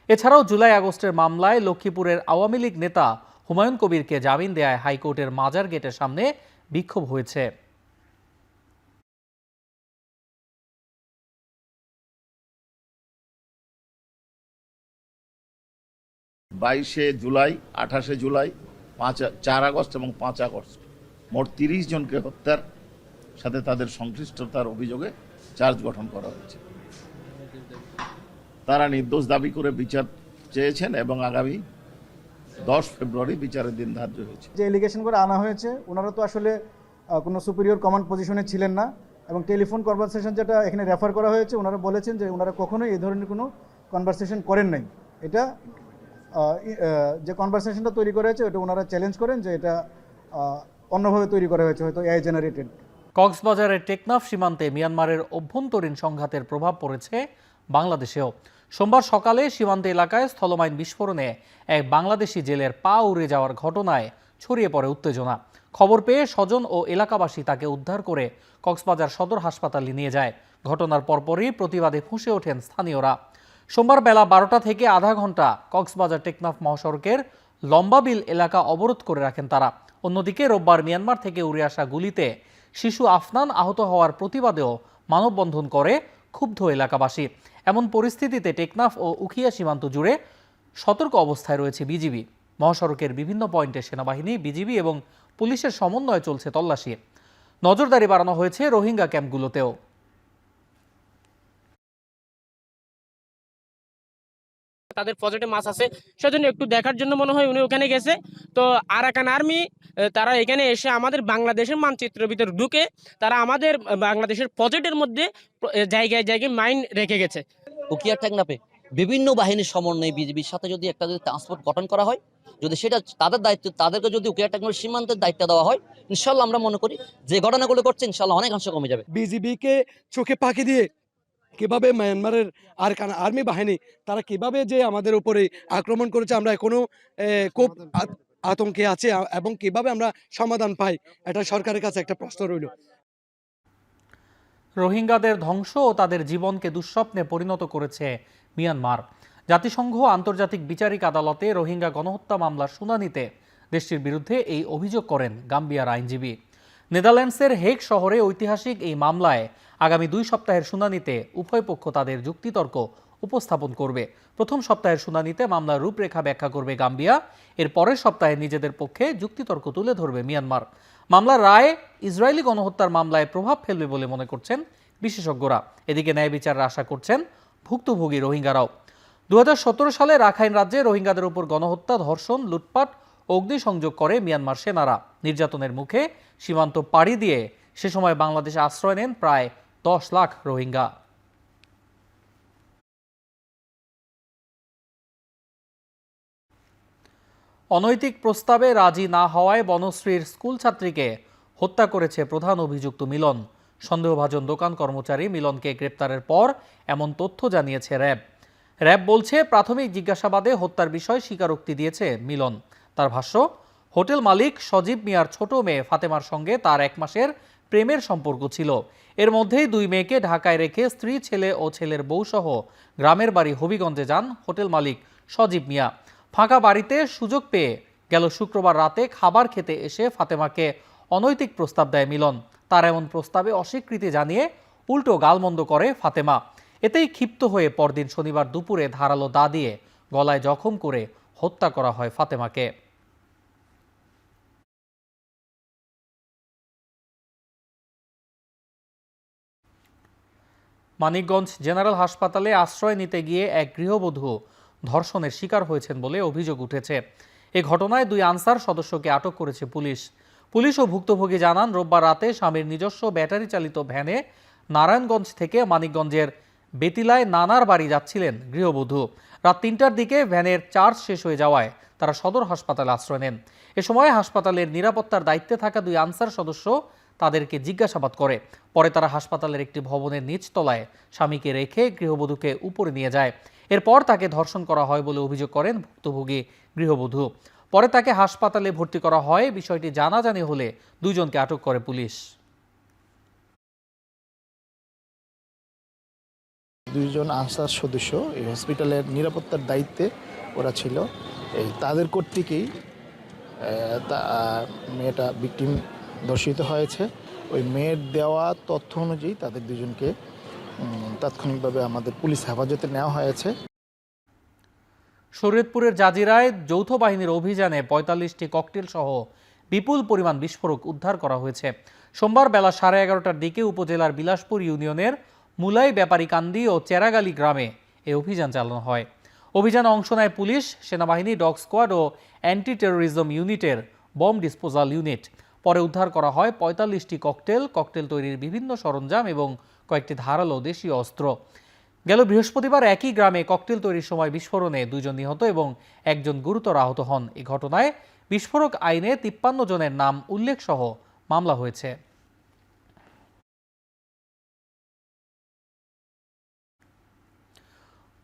এছাড়াও জুলাই আগস্টের মামলায় লক্ষ্মীপুরের আওয়ামী লীগ নেতা হুমায়ুন কবিরকে জামিন দেয়ায় হাইকোর্টের মাজার গেটের সামনে বিক্ষোভ হয়েছে। 22 জুলাই, 28 জুলাই, 4 আগস্ট এবং 5 আগস্ট মোট 30 জনকে হত্যার সাথে তাদের সংশ্লিষ্টতার অভিযোগে চার্জ গঠন করা হয়েছে। তারা নির্দোষ দাবি করে বিচার চেয়েছেন এবং আগামী 10 ফেব্রুয়ারি বিচারের দিন ধার্য হয়েছে। যে এলিগেশন করে আনা হয়েছে, ওনারা তো আসলে কোনো সুপিরিয়র কমান্ড পজিশনে ছিলেন না, এবং টেলিফোন কনভারসেশন যেটা এখানে রেফার করা হয়েছে, ওনারা বলেছেন যে ওনারা কখনোই এই ধরনের কোনো কনভারসেশন করেন নাই। এটা যে কনভারসেশনটা তৈরি করা হয়েছে ওটা ওনারা চ্যালেঞ্জ করেন যে এটা অন্যভাবে তৈরি করা হয়েছে, হয়তো এআই জেনারেটেড। কক্সবাজারের টেকনাফ সীমান্তে মিয়ানমারের অভ্যন্তরীণ সংঘাতের প্রভাব পড়েছে বাংলাদেশেও। সোমবার সকালে সীমান্ত এলাকায় স্থলমাইন বিস্ফোরণে এক বাংলাদেশি জেলের পা উড়ে যাওয়ার ঘটনায় ছড়িয়ে পড়ে উত্তেজনা। খবর পেয়ে স্বজন ও এলাকাবাসী তাকে উদ্ধার করে কক্সবাজার সদর হাসপাতালে নিয়ে যায়। ঘটনার পরপরই প্রতিবাদে ফুঁসে ওঠেন স্থানীয়রা। সোমবার বেলা 12টা থেকে আধা ঘন্টা কক্সবাজার টেকনাফ মহাসড়কের লম্বাবিল এলাকা অবরোধ করে রাখেন তারা। অন্যদিকে রোববার মিয়ানমার থেকে উড়ে আসা গুলিতে শিশু আফনান আহত হওয়ার প্রতিবাদেও মানববন্ধন করে ক্ষুব্ধ এলাকাবাসী। এমন পরিস্থিতিতে টেকনাফ ও উখিয়া সীমান্ত জুড়ে সতর্ক অবস্থায় রয়েছে বিজিবি। মহাসড়কের বিভিন্ন পয়েন্টে সেনাবাহিনী, বিজিবি এবং পুলিশের সমন্বয়ে চলছে তল্লাশি। নজরদারি বাড়ানো হয়েছে রোহিঙ্গা ক্যাম্পগুলোতেও। তাদের পজিটিভ মাস আছে, সেজন্য একটু দেখার জন্য মনে হয় উনি ওখানে গেছে। তো আরাকান আর্মি তারা এখানে এসে আমাদের বাংলাদেশের মানচিত্রের ভিতরে ঢুকে তারা আমাদের বাংলাদেশের পজিটিভের মধ্যে জায়গায় জায়গায় মাইন রেখে গেছে। উখিয়া টেকনাফে বিভিন্ন বাহিনীর সমন্বয়ে বিজিবির সাথে যদি একটা ট্রান্সপোর্ট গঠন করা হয়, যদি সেটা তাদের দায়িত্ব, তাদেরকে যদি উখিয়া টেকনাফের সীমান্তের দায়িত্ব দেওয়া হয়, ইনশাল্লাহ আমরা মনে করি যে ঘটনাগুলো করছে ইনশাল্লাহ অনেকাংশ কমে যাবে। বিজিবিকে চোখে পাকি দিয়ে কিভাবে মায়ানমারের আরাকান আর্মি বাহিনী তারা কিভাবে যে আমাদের উপরে আক্রমণ করেছে, আমরা এখনো খুব আতঙ্কে আছে এবং কিভাবে আমরা সমাধান পাই, এটা সরকারের কাছে একটা প্রশ্ন রইল। রোহিঙ্গাদের ধ্বংস ও তাদের জীবনকে দুঃস্বপ্নে পরিণত করেছে মিয়ানমার। জাতিসংঘ আন্তর্জাতিক বিচারিক আদালতে রোহিঙ্গা গণহত্যা মামলার শুনানিতে দেশটির বিরুদ্ধে এই অভিযোগ করেন গাম্বিয়ার আইনজীবী। নেদারল্যান্ডসের হেগ শহরে ঐতিহাসিক এই মামলায় আগামী 2 সপ্তাহের শুনানিতে উভয় পক্ষ তাদের যুক্তিতর্ক উপস্থাপন করবে। প্রথম সপ্তাহের শুনানিতে মামলার রূপরেখা ব্যাখ্যা করবে গাম্বিয়া। এর পরের সপ্তাহে নিজেদের পক্ষে যুক্তিতর্ক তুলে ধরবে মিয়ানমার। মামলার রায় ইসরায়েলি গণহত্যার মামলায় প্রভাব ফেলবে বলে মনে করছেন বিশেষজ্ঞরা। এদিকে ন্যায় বিচারের আশা করছেন ভুক্তভোগী রোহিঙ্গারাও। 2017 সালে রাখাইন রাজ্যে রোহিঙ্গাদের উপর গণহত্যা, ধর্ষণ, লুটপাট, অগ্নিসংযোগ করে মিয়ানমার সেনারা। নির্যাতনের মুখে সীমান্ত পাড়ি দিয়ে সে সময় বাংলাদেশে আশ্রয় নেন প্রায় 10 লাখ রোহিঙ্গা। অনৈতিক প্রস্তাবে রাজি না হওয়ায় বনশ্রীর স্কুল ছাত্রীকে হত্যা করেছে প্রধান অভিযুক্ত মিলন। সন্দেহভাজন দোকান কর্মচারী মিলনকে গ্রেপ্তারের পর এমন তথ্য জানিয়েছে র্যাব। র্যাব বলছে, প্রাথমিক জিজ্ঞাসাবাদে হত্যার বিষয় স্বীকারোক্তি দিয়েছে মিলন। তার ভাষ্য, হোটেল মালিক সজীব মিয়ার ছোট মেয়ে ফাতেমার সঙ্গে তার 1 মাসের প্রেমের সম্পর্ক ছিল। এর মধ্যেই 2 মেয়েকে ঢাকায় রেখে স্ত্রী, ছেলে ও ছেলের বউ সহ গ্রামের বাড়ি হবিগঞ্জে যান হোটেল মালিক সজীব মিয়া। ফাঁকা বাড়িতে সুযোগ পেয়ে গেল শুক্রবার রাতে খাবার খেতে এসে ফাতেমাকে অনৈতিক প্রস্তাব দেয় মিলন। তার এমন প্রস্তাবে অস্বীকৃতি জানিয়ে উল্টো গালমন্দ করে ফাতেমা। এতেই ক্ষিপ্ত হয়ে পরদিন শনিবার দুপুরে ধারালো দা দিয়ে গলায় জখম করে হত্যা করা হয় ফাতেমাকে। মানিকগঞ্জ জেনারেল হাসপাতালে আশ্রয় নিতে গিয়ে এক গৃহবধূ ধর্ষণের শিকার হয়েছেন বলে অভিযোগ উঠেছে। এ ঘটনায় 2 আনসার সদস্যকে আটক করেছে পুলিশ। পুলিশ ও ভুক্তভোগী জানান, রোববার রাতে স্বামীর নিজস্ব ব্যাটারি চালিত ভ্যানে নারায়ণগঞ্জ থেকে মানিকগঞ্জের বেতিলায় নানার বাড়ি যাচ্ছিলেন গৃহবধূ। রাত 3টার দিকে ভ্যানের চার্জ শেষ হয়ে যাওয়ায় তারা সদর হাসপাতালে আশ্রয় নেন। এ সময় হাসপাতালের নিরাপত্তার দায়িত্বে থাকা 2 আনসার সদস্য তাদেরকে জিজ্ঞাসাবাদ করে। পরে তারা হাসপাতালের একটি ভবনের নিচতলায় স্বামীকে রেখে গৃহবধূকে উপরে নিয়ে যায়। এরপর তাকে ধর্ষণ করা হয় বলে অভিযোগ করেন ভুক্তভোগী গৃহবধূ। পরে তাকে হাসপাতালে ভর্তি করা হয়। বিষয়টি জানাজানি হলে 2 জনকে আটক করে পুলিশ। 2 জন আনসার সদস্য এই হসপিটালের নিরাপত্তার দায়িত্বে ওরা ছিল। এই তাদের কর্তৃকই মেয়েটা ভিকটিম ধর্ষিত হয়েছে। ওই মেয়ের দেওয়া তথ্য অনুযায়ী তাদের 2 জনকে তাৎক্ষণিকভাবে আমাদের পুলিশ হেফাজতে নেওয়া হয়েছে। শরীয়তপুরের জাজিরায় যৌথ বাহিনীর অভিযানে 45টি ককটেল সহ বিপুল পরিমাণ বিস্ফোরক উদ্ধার করা হয়েছে। সোমবার বেলা 11:30টার দিকে উপজেলার বিলাসপুর ইউনিয়নের মুলাই ব্যাপারীকান্দি ও চেরাগালি গ্রামে এই অভিযান চালানো হয়। অভিযানে অংশ নেয় পুলিশ, সেনাবাহিনী, ডগ স্কোয়াড ও অ্যান্টি টেরোরিজম ইউনিটের বম ডিসপোজাল ইউনিট। পরে উদ্ধার করা হয় 45টি ককটেল তৈরির বিভিন্ন সরঞ্জাম এবং কয়েকটি ধারালো দেশীয় অস্ত্র। গেল বৃহস্পতিবার একই গ্রামে ককটেল তৈরির সময় বিস্ফোরণে 2 জন নিহত এবং 1 জন গুরুতর আহত হন। এই ঘটনায় বিস্ফোরক আইনে 53 জনের নাম উল্লেখ সহ মামলা হয়েছে।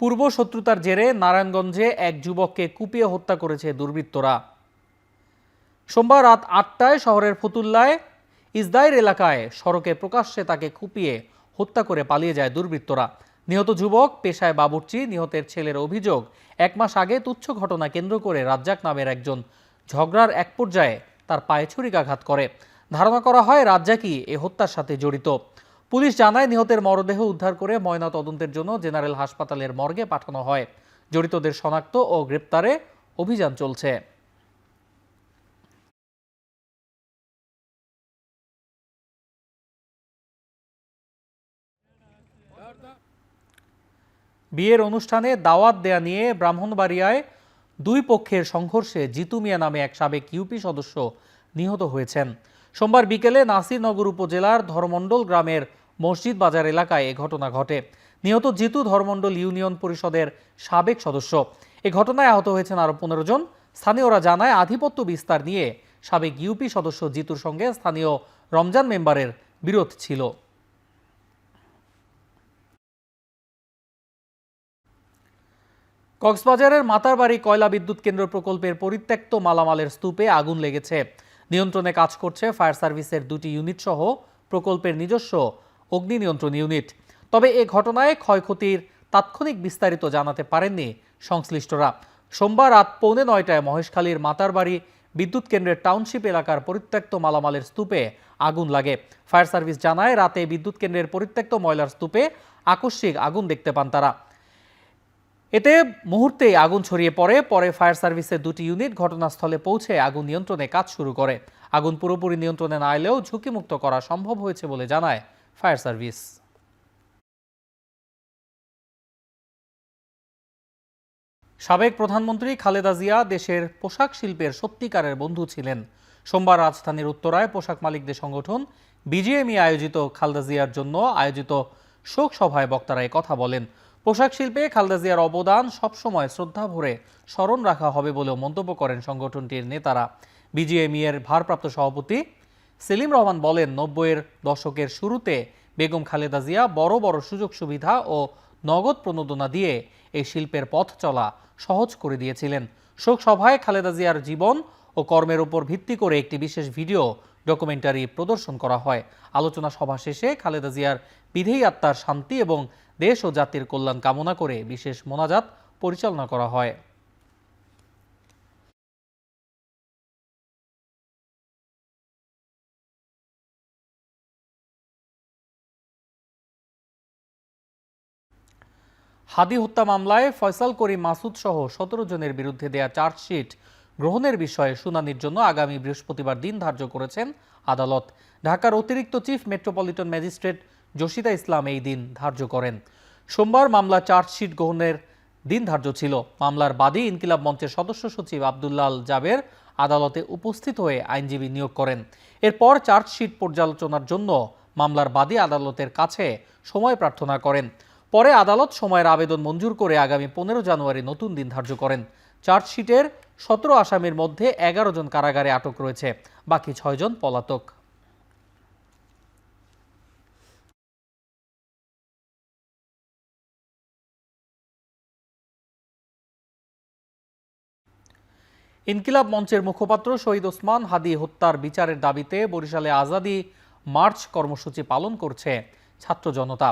পূর্ব শত্রুতার জেরে নারায়ণগঞ্জে এক যুবককে কুপিয়ে হত্যা করেছে দুর্বৃত্তরা। সোমবার রাত 8টায় শহরের ফতুল্লায় ইসদাইর এলাকায় সড়কে প্রকাশ্যে তাকে কুপিয়ে হত্যা করে পালিয়ে যায় দুর্বৃত্তরা। নিহত যুবক পেশায় বাবুর্চি। নিহতের ছেলের অভিযোগ, 1 মাস আগে তুচ্ছ ঘটনা কেন্দ্র করে রাজ্জাক নামের একজন ঝগড়ার এক পর্যায়ে তার পায়ে ছুরিকাঘাত করে। ধারণা করা হয় রাজ্জাকই এ হত্যার সাথে জড়িত। পুলিশ জানায় নিহতের মরদেহ উদ্ধার করে ময়না তদন্তের জন্য জেনারেল হাসপাতালের মর্গে পাঠানো হয়। জড়িতদের শনাক্ত ও গ্রেপ্তারে অভিযান চলছে। বিয়ের অনুষ্ঠানে দাওয়াত দেয়া নিয়ে ব্রাহ্মণবাড়িয়ায় 2 পক্ষের সংঘর্ষে জিতু মিয়া নামে এক সাবেক ইউপি সদস্য নিহত হয়েছেন। সোমবার বিকেলে নাসিরনগর উপজেলার ধর্মমণ্ডল গ্রামের মসজিদ বাজার এলাকায় এ ঘটনা ঘটে। নিহত জিতু ধর্মমণ্ডল ইউনিয়ন পরিষদের সাবেক সদস্য। এ ঘটনায় আহত হয়েছেন আরও 15 জন। স্থানীয়রা জানায় আধিপত্য বিস্তার নিয়ে সাবেক ইউপি সদস্য জিতুর সঙ্গে স্থানীয় রমজান মেম্বারের বিরোধ ছিল। কক্সবাজারের মাতারবাড়ি কয়লা বিদ্যুৎ কেন্দ্র প্রকল্পের পরিত্যক্ত মালামালের স্তূপে আগুন লেগেছে। নিয়ন্ত্রণে কাজ করছে ফায়ার সার্ভিসের 2টি ইউনিট সহ প্রকল্পের নিজস্ব অগ্নি নিয়ন্ত্রণ ইউনিট। তবে এ ঘটনায় ক্ষয়ক্ষতির তাৎক্ষণিক বিস্তারিত জানাতে পারেননি সংশ্লিষ্টরা। সোমবার রাত 8:45টায় মহেশখালীর মাতারবাড়ি বিদ্যুৎ কেন্দ্রের টাউনশিপ এলাকার পরিত্যক্ত মালামালের স্তূপে আগুন লাগে। ফায়ার সার্ভিস জানায় রাতে বিদ্যুৎ কেন্দ্রের পরিত্যক্ত ময়লার স্তূপে আকস্মিক আগুন দেখতে পান তারা। এতে মুহূর্তেই আগুন ছড়িয়ে পড়ে। পরে ফায়ার সার্ভিসের 2টি ইউনিট ঘটনাস্থলে পৌঁছে আগুন নিয়ন্ত্রণে কাজ শুরু করে। আগুন পুরোপুরি নিয়ন্ত্রণে না এলেও ঝুঁকিমুক্ত করা সম্ভব হয়েছে বলে জানায় ফায়ার সার্ভিস। সাবেক প্রধানমন্ত্রী খালেদা জিয়া দেশের পোশাক শিল্পের সত্যিকারের বন্ধু ছিলেন। সোমবার রাজধানীর উত্তরায় পোশাক মালিকদের সংগঠন বিজিএমই আয়োজিত খালেদা জিয়ার জন্য আয়োজিত শোক সভায় বক্তারা কথা বলেন। পোশাক শিল্পে খালেদা জিয়ার অবদান সবসময় শ্রদ্ধা ভরে স্মরণ রাখা হবে বলেও মন্তব্য করেন সংগঠনটির নেতারা। বিজিএমই এর ভারপ্রাপ্ত সভাপতি সেলিম রহমান বলেন, 90-এর দশকের শুরুতে বেগম খালেদা জিয়া বড় বড় সুযোগ সুবিধা ও নগদ প্রণোদনা দিয়ে এই শিল্পের পথ চলা সহজ করে দিয়েছিলেন। শোক সভায় খালেদা জিয়ার জীবন ও কর্মের উপর ভিত্তি করে একটি বিশেষ ভিডিও ডকুমেন্টারি প্রদর্শন করা হয়। আলোচনা সভা শেষে খালেদা জিয়ার বিধেয়ী আত্মার শান্তি এবং দেশ ও জাতির কল্যাণ কামনা করে বিশেষ মোনাজাত পরিচালনা করা হয়। হাদি হত্যা মামলায় ফয়সাল করিম মাসুদ সহ 17 জনের বিরুদ্ধে দেয়া চার্জশিট গ্রহণের বিষয়ে শুনানির জন্য আগামী বৃহস্পতিবার দিন ধার্য করেছেন আদালত। ঢাকার অতিরিক্ত চিফ মেট্রোপলিটন ম্যাজিস্ট্রেট জসিদা ইসলাম এই দিন ধার্য করেন। সোমবার মামলা চার্জশিট গ্রহণের দিন ধার্য ছিল। মামলার বাদী ইনকিলাব মঞ্চের সদস্য সচিব আব্দুল্লাল জাবের আদালতে উপস্থিত হয়ে আইনজীবী নিয়োগ করেন। এরপর চার্জশিট পর্যালোচনার জন্য মামলার বাদী আদালতের কাছে সময় প্রার্থনা করেন। পরে আদালত সময়ের আবেদন মঞ্জুর করে আগামী 15 জানুয়ারি নতুন দিন ধার্য করেন। চার্জশিটের 17 আসামির মধ্যে 11 জন কারাগারে আটক রয়েছে, বাকি 6 জন পলাতক। ইনকিলাব মঞ্চের মুখপাত্র শহীদ ওসমান হাদি হত্যার বিচারের দাবিতে বরিশালে আজাদি মার্চ কর্মসূচি পালন করছে ছাত্র জনতা।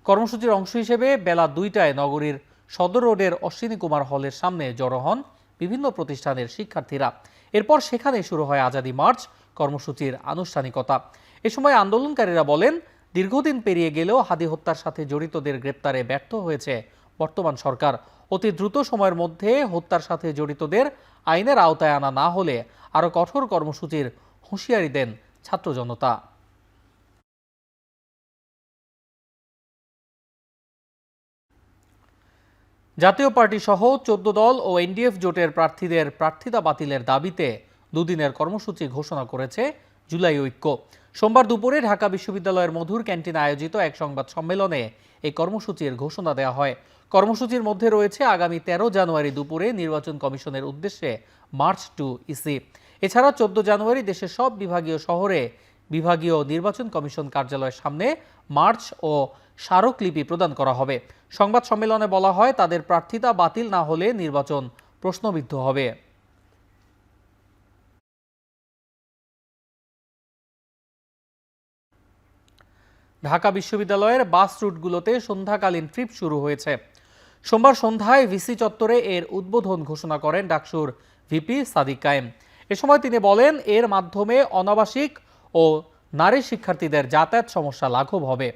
কর্মসূচির অংশ হিসেবে বেলা 2টায় নগরীর সদর রোডের অশ্বিনী কুমার হলের সামনে জড়ো হন বিভিন্ন প্রতিষ্ঠানের শিক্ষার্থীরা। এরপর সেখানে শুরু হয় আজাদি মার্চ কর্মসূচির আনুষ্ঠানিকতা। এ সময় আন্দোলনকারীরা বলেন, দীর্ঘদিন পেরিয়ে গেলেও হাদি হত্যার সাথে জড়িতদের গ্রেপ্তারে ব্যর্থ হয়েছে বর্তমান সরকার। অতি দ্রুত সময়ের মধ্যে হত্যার সাথে জড়িতদের আইনের আওতায় আনা না হলে আরও কঠোর কর্মসূচির হুঁশিয়ারি দেন ছাত্র জনতা। জাতীয় পার্টি সহ 14 দল ও এনডিএফ জোটের প্রার্থীদের প্রার্থিতা বাতিলের দাবিতে দুদিনের কর্মসূচি ঘোষণা করেছে জুলাই ঐক্য। সোমবার দুপুরে ঢাকা বিশ্ববিদ্যালয়ের মধুর ক্যান্টিনে আয়োজিত এক সংবাদ সম্মেলনে এই কর্মসূচির ঘোষণা দেওয়া হয়। কর্মসূচির মধ্যে রয়েছে আগামী 13 জানুয়ারি দুপুরে নির্বাচন কমিশনের উদ্দেশ্যে মার্চ টু ইসি। এছাড়া 14 জানুয়ারি দেশের সব বিভাগীয় শহরে বিভাগীয় নির্বাচন কমিশন কার্যালয়ের সামনে মার্চ ও স্মারকলিপি প্রদান করা হবে। সংবাদ সম্মেলনে বলা হয়, তাদের প্রার্থিতা বাতিল না হলে নির্বাচন প্রশ্নবিদ্ধ হবে। ঢাকা বিশ্ববিদ্যালয়ের বাস রুটগুলোতে সন্ধ্যাকালীন ট্রিপ শুরু হয়েছে। সোমবার সন্ধ্যায় ভিসি চত্বরে এর উদ্বোধন ঘোষণা করেন ডাকসুর ভিপি সাদিক কায়েম। এ সময় তিনি বলেন, এর মাধ্যমে অনাবাসিক ও নারী শিক্ষার্থীদের যাতায়াত সমস্যা লাঘব হবে।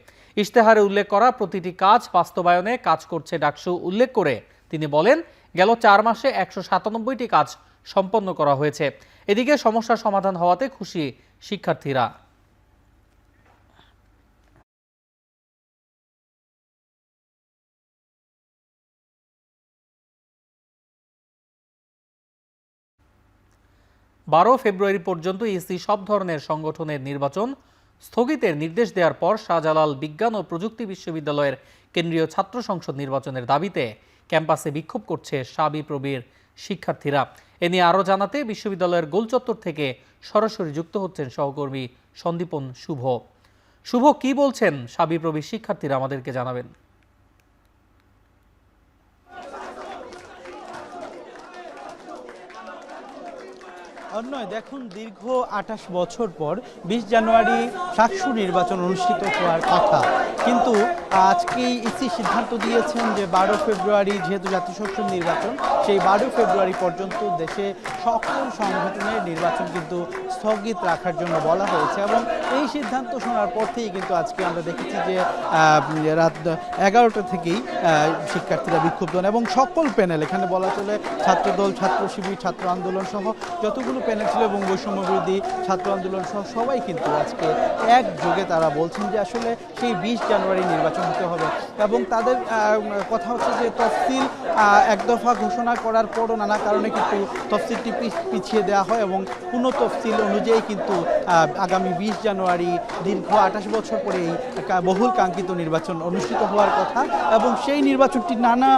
ইশতেহারে উল্লেখ করা প্রতিটি কাজ বাস্তবায়নে কাজ করছে ডাকসু উল্লেখ করে তিনি বলেন, গেল 4 মাসে 197টি কাজ সম্পন্ন করা হয়েছে। এদিকে সমস্যার সমাধান হওয়াতে খুশি শিক্ষার্থীরা। ফেব্রুয়ারি পর্যন্ত ইসি সব ধরনের সংগঠনের নির্বাচন স্থগিতের নির্দেশ দেওয়ার পর শাহজালাল বিজ্ঞান ও প্রযুক্তি বিশ্ববিদ্যালয়ের কেন্দ্রীয় ছাত্র সংসদ নির্বাচনের দাবিতে ক্যাম্পাসে বিক্ষোভ করছে শাবিপ্রবির শিক্ষার্থীরা। এ নিয়ে আরও জানাতে বিশ্ববিদ্যালয়ের গোলচত্বর থেকে সরাসরি যুক্ত হচ্ছেন সহকর্মী সন্দীপন শুভ। শুভ, কি বলছেন শাবিপ্রবির শিক্ষার্থীরা আমাদেরকে জানাবেন। অন্যয় দেখুন, দীর্ঘ 28 বছর পর 20 জানুয়ারি ডাকসু নির্বাচন অনুষ্ঠিত হওয়ার কথা, কিন্তু আজকেই ইসি সিদ্ধান্ত দিয়েছেন যে 12 ফেব্রুয়ারি যেহেতু জাতীয় সংসদ নির্বাচন, সেই 12 ফেব্রুয়ারি পর্যন্ত দেশে সকল সংগঠনের নির্বাচন কিন্তু স্থগিত রাখার জন্য বলা হয়েছে। এবং এই সিদ্ধান্ত শোনার পর থেকেই কিন্তু আজকে আমরা দেখেছি যে রাত 11টা থেকেই শিক্ষার্থীরা বিক্ষুব্ধ হন এবং সকল প্যানেল, এখানে বলা চলে ছাত্রদল, ছাত্র শিবির, ছাত্র আন্দোলন সহ যতগুলো প্যানেল ছিল এবং বৈষম্য বিরোধী ছাত্র আন্দোলন সহ সবাই কিন্তু আজকে একযোগে তারা বলছেন যে আসলে সেই 20 জানুয়ারি নির্বাচন হতে হবে। এবং তাদের কথা হচ্ছে যে তফসিল এক দফা ঘোষণা করার পরও নানা কারণে কিন্তু তফসিলটি পিছিয়ে দেওয়া হয় এবং পুনঃ তফসিল অনুযায়ী কিন্তু আগামী 20 জানুয়ারি দীর্ঘ 28 বছর পরে এই বহুল কাঙ্ক্ষিত নির্বাচন অনুষ্ঠিত হওয়ার কথা এবং সেই নির্বাচনটি নানা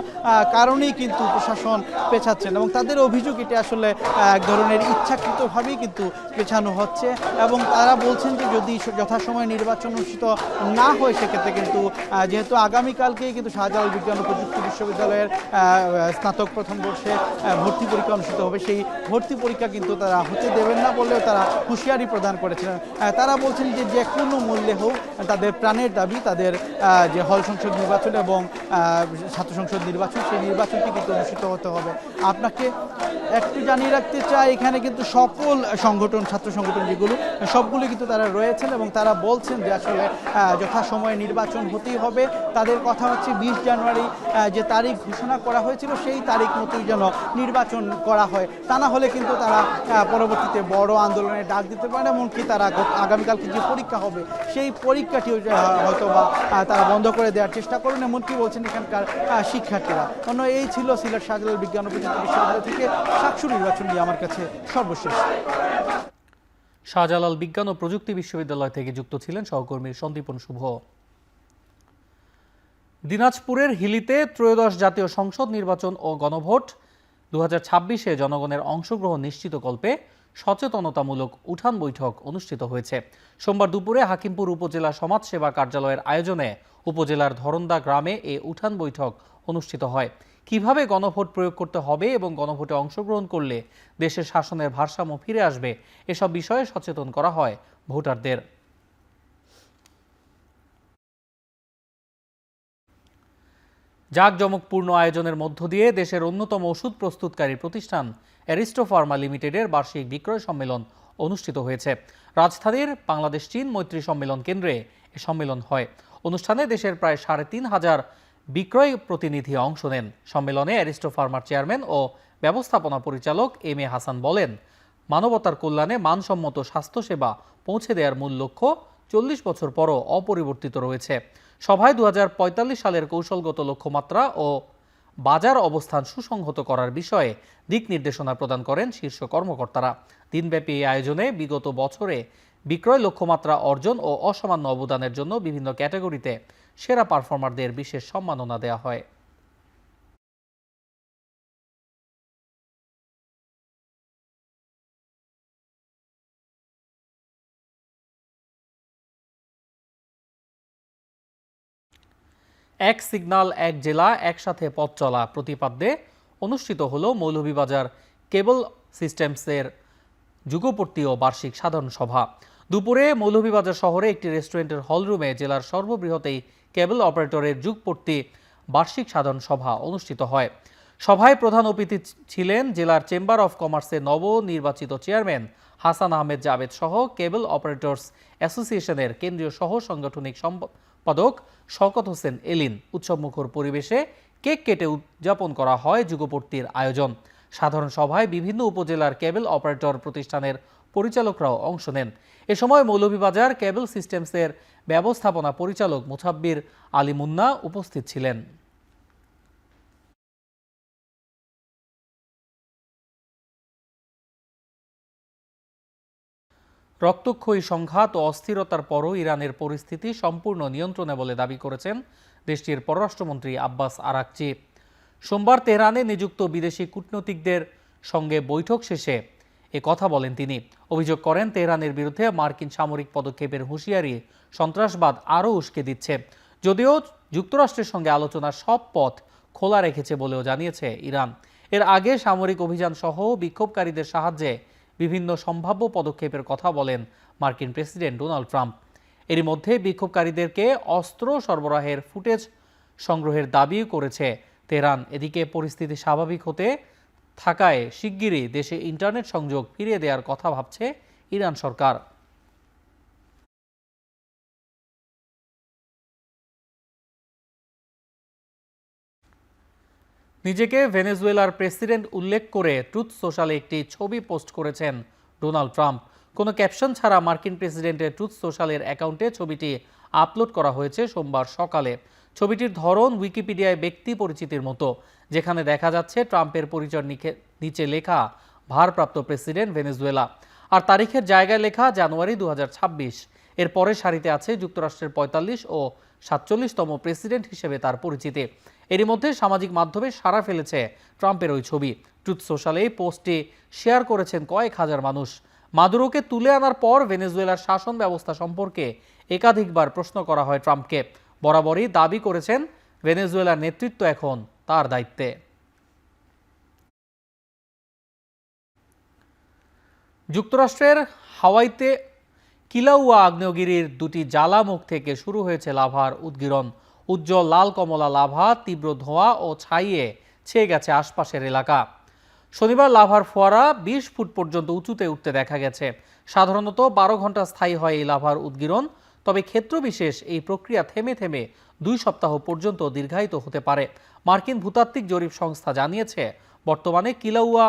কারণেই কিন্তু প্রশাসন পেছাচ্ছেন এবং তাদের অভিযোগ এটা আসলে এক ধরনের ইচ্ছাকৃতভাবেই কিন্তু পেছানো হচ্ছে। এবং তারা বলছেন যে যদি যথাসময়ে নির্বাচন অনুষ্ঠিত না হয় সেক্ষেত্রে কিন্তু যেহেতু আগামীকালকেই কিন্তু শাহজালাল বিজ্ঞান ও প্রযুক্তি বিশ্ববিদ্যালয়ের স্নাতক প্রথম বর্ষে ভর্তি পরীক্ষা অনুষ্ঠিত হবে, সেই ভর্তি পরীক্ষা কিন্তু তারা হতে দেবেন না বললেও তারা হুঁশিয়ারি প্রদান করেছিলেন। তারা বলছেন যে যে কোনো মূল্যে হোক তাদের প্রাণের দাবি, তাদের যে হল সংসদ নির্বাচন এবং ছাত্র সংসদ নির্বাচন, সেই নির্বাচনটি কিন্তু অনুষ্ঠিত হতে হবে। আপনাকে একটু জানিয়ে রাখতে চাই, এখানে কিন্তু সকল সংগঠন, ছাত্র সংগঠন যেগুলো সবগুলো কিন্তু তারা রয়েছেন এবং তারা বলছেন যে আসলে যথাসময়ে নির্বাচন হতেই হবে। তাদের কথা হচ্ছে 20 জানুয়ারি যে তারিখ ঘোষণা করা হয়েছিল সেই তারিখ মতোই যেন নির্বাচন করা হয়, তা না হলে কিন্তু তারা পরবর্তীতে বড় আন্দোলনের ডাক দিতে পারে। এমনকি তারা আগামীকালকে যে পরীক্ষা হবে সেই পরীক্ষাটিও হয়তো বা তারা বন্ধ করে দেওয়ার চেষ্টা করবেন, এমনকি বলছেন এখানকার শিক্ষার্থীরা। অন্য এই ছিল সিলেট শাহজালাল বিজ্ঞান ও প্রযুক্তি বিশ্ববিদ্যালয় থেকে ডাকসু নির্বাচন নিয়ে আমার কাছে সর্বশেষ। শাহজালাল বিজ্ঞান ও প্রযুক্তি বিশ্ববিদ্যালয় থেকে যুক্ত ছিলেন সহকর্মী সন্দীপন শুভ। দিনাজপুরের হিলিতে ত্রয়োদশ জাতীয় সংসদ নির্বাচন ও গণভোট 2026-এ জনগণের অংশগ্রহণ নিশ্চিতকল্পে সচেতনতামূলক উঠান বৈঠক অনুষ্ঠিত হয়েছে। সোমবার দুপুরে হাকিমপুর উপজেলা সমাজসেবা কার্যালয়ের আয়োজনে উপজেলার ধরন্দা গ্রামে এ উঠান বৈঠক অনুষ্ঠিত হয়। কিভাবে গণভোট প্রয়োগ করতে হবে এবং গণভোটে অংশগ্রহণ করলে দেশের শাসনের ভারসাম্য ফিরে আসবে, এসব বিষয়ে সচেতন করা হয় ভোটারদের। জাঁকজমকপূর্ণ আয়োজনের মধ্য দিয়ে দেশের অন্যতম ওষুধ প্রস্তুতকারী প্রতিষ্ঠান অ্যারিস্টো ফার্মা লিমিটেডের বার্ষিক বিক্রয় সম্মেলন অনুষ্ঠিত হয়েছে। রাজধানীর বাংলাদেশ চীন মৈত্রী সম্মেলন কেন্দ্রে এ সম্মেলন হয়। অনুষ্ঠানে দেশের প্রায় 3,500 বিক্রয় প্রতিনিধি অংশ নেন। সম্মেলনে অ্যারিস্টো ফার্মার চেয়ারম্যান ও ব্যবস্থাপনা পরিচালক এম এ হাসান বলেন, মানবতার কল্যাণে মানসম্মত স্বাস্থ্যসেবা পৌঁছে দেওয়ার মূল লক্ষ্য 40 বছর পরও অপরিবর্তিত রয়েছে। সভায় 2045 সালের কৌশলগত লক্ষ্যমাত্রা ও বাজার অবস্থান সুসংহত করার বিষয়ে দিক নির্দেশনা প্রদান করেন শীর্ষ কর্মকর্তারা। দিনব্যাপী এই আয়োজনে বিগত বছরে বিক্রয় লক্ষ্যমাত্রা অর্জন ও অসামান্য অবদানের জন্য বিভিন্ন ক্যাটাগরিতে সেরা পারফর্মারদের বিশেষ সম্মাননা দেওয়া হয়। এক সিগন্যাল এক জেলা একসাথে পথ চলা প্রতিপাদ্যে অনুষ্ঠিত হলো মৌলভীবাজার কেবল সিস্টেমসের যুগপূর্তি ও বার্ষিক সাধারণ সভা। দুপুরে মৌলভীবাজার শহরে একটি রেস্টুরেন্টের হলরুমে জেলার সর্ববৃহৎ এই কেবল অপারেটরের যুগপূর্তি বার্ষিক সাধারণ সভা অনুষ্ঠিত হয়। সভায় প্রধান অতিথি ছিলেন জেলার চেম্বার অফ কমার্সের নবনির্বাচিত চেয়ারম্যান হাসান আহমেদ জাবেদ সহ কেবল অপারেটর্স অ্যাসোসিয়েশনের কেন্দ্রীয় সহ সাংগঠনিক সম্পাদক শওকত হোসেন এলিন। উৎসবমুখর পরিবেশে কেক কেটে উদযাপন করা হয় যুগপূর্তির আয়োজন। সাধারণ সভায় বিভিন্ন উপজেলার কেবল অপারেটর প্রতিষ্ঠানের পরিচালকরাও অংশ নেন। এ সময় মৌলভীবাজার কেবল সিস্টেমসের ব্যবস্থাপনা পরিচালক মুছাব্বির আলী মুন্না উপস্থিত ছিলেন। রক্তক্ষয়ী সংঘাত ও অস্থিরতার পরও ইরানের পরিস্থিতি সম্পূর্ণ নিয়ন্ত্রণে বলে দাবি করেছেন দেশটির পররাষ্ট্রমন্ত্রী আব্বাস আরাকচি। সোমবার তেহরানে নিযুক্ত বিদেশি কূটনীতিকদের সঙ্গে বৈঠক শেষে এ কথা বলেন তিনি। অভিযোগ করেন তেহরানের বিরুদ্ধে মার্কিন সামরিক পদক্ষেপের হুঁশিয়ারি সন্ত্রাসবাদ আরও উস্কে দিচ্ছে। যদিও যুক্তরাষ্ট্রের সঙ্গে আলোচনার সব পথ খোলা রেখেছে বলেও জানিয়েছে ইরান। এর আগে সামরিক অভিযান সহ বিক্ষোভকারীদের সাহায্যে বিভিন্ন সম্ভাব্য পদক্ষেপের কথা বলেন মার্কিন প্রেসিডেন্ট ডোনাল্ড ট্রাম্প। এরই মধ্যে বিক্ষোভকারীদেরকে অস্ত্র সরবরাহের ফুটেজ সংগ্রহের দাবিও করেছে তেহরান। এদিকে পরিস্থিতি স্বাভাবিক হতে থাকায় শিগগিরই দেশে ইন্টারনেট সংযোগ ফিরিয়ে দেওয়ার কথা ভাবছে ইরান সরকার। নিজেকে ভেনেজুয়েলার প্রেসিডেন্ট উল্লেখ করে ট্রুথ সোশ্যালে একটি ছবি পোস্ট করেছেন ডোনাল্ড ট্রাম্প। কোনো ক্যাপশন ছাড়া মার্কিন প্রেসিডেন্টের ট্রুথ সোশ্যালের অ্যাকাউন্টে ছবিটি আপলোড করা হয়েছে সোমবার সকালে। ছবিটির ধরন উইকিপিডিয়ায় ব্যক্তি পরিচিতির মতো, যেখানে দেখা যাচ্ছে ট্রাম্পের পরিচয় নিচে লেখা ভারপ্রাপ্ত প্রেসিডেন্ট ভেনেজুয়েলা, আর তারিখের জায়গায় লেখা জানুয়ারি 2026। এর পরের সারিতে আছে যুক্তরাষ্ট্রের 45 ও 47তম প্রেসিডেন্ট হিসেবে তার পরিচিতি। এরই মধ্যে সামাজিক মাধ্যমে সাড়া ফেলেছে ট্রাম্পের ওই ছবি। ট্রুথ সোশ্যালে এই পোস্টটি শেয়ার করেছেন কয়েক হাজার মানুষ। মাদুরোকে তুলে আনার পর ভেনেজুয়েলার শাসন ব্যবস্থা সম্পর্কে একাধিকবার প্রশ্ন করা হয় ট্রাম্পকে। বরাবরই দাবি করেছেন ভেনেজুয়েলার নেতৃত্ব এখন তার দায়িত্বে। যুক্তরাষ্ট্রের হাওয়াইতে কিলাউয়া আগ্নেয়গিরির দুটি জ্বালামুখ থেকে শুরু হয়েছে লাভার উদগীরণ। উজ্জ্বল লাল কমলা লাভা তীব্র ধোঁয়া ও ছাইয়ে ছেয়ে গেছে আশপাশের এলাকা। শনিবার লাভার ফোয়ারা 20 ফুট পর্যন্ত উঁচুতে উঠতে দেখা গেছে। সাধারণত 12 ঘন্টা স্থায়ী হয় এই লাভার উদগীরণ, তবে ক্ষেত্রবিশেষ এই প্রক্রিয়া থেমে থেমে 2 সপ্তাহ পর্যন্ত দীর্ঘায়িত হতে পারে। মার্কিন ভূতাত্ত্বিক জরিপ সংস্থা জানিয়েছে বর্তমানে কিলাউয়া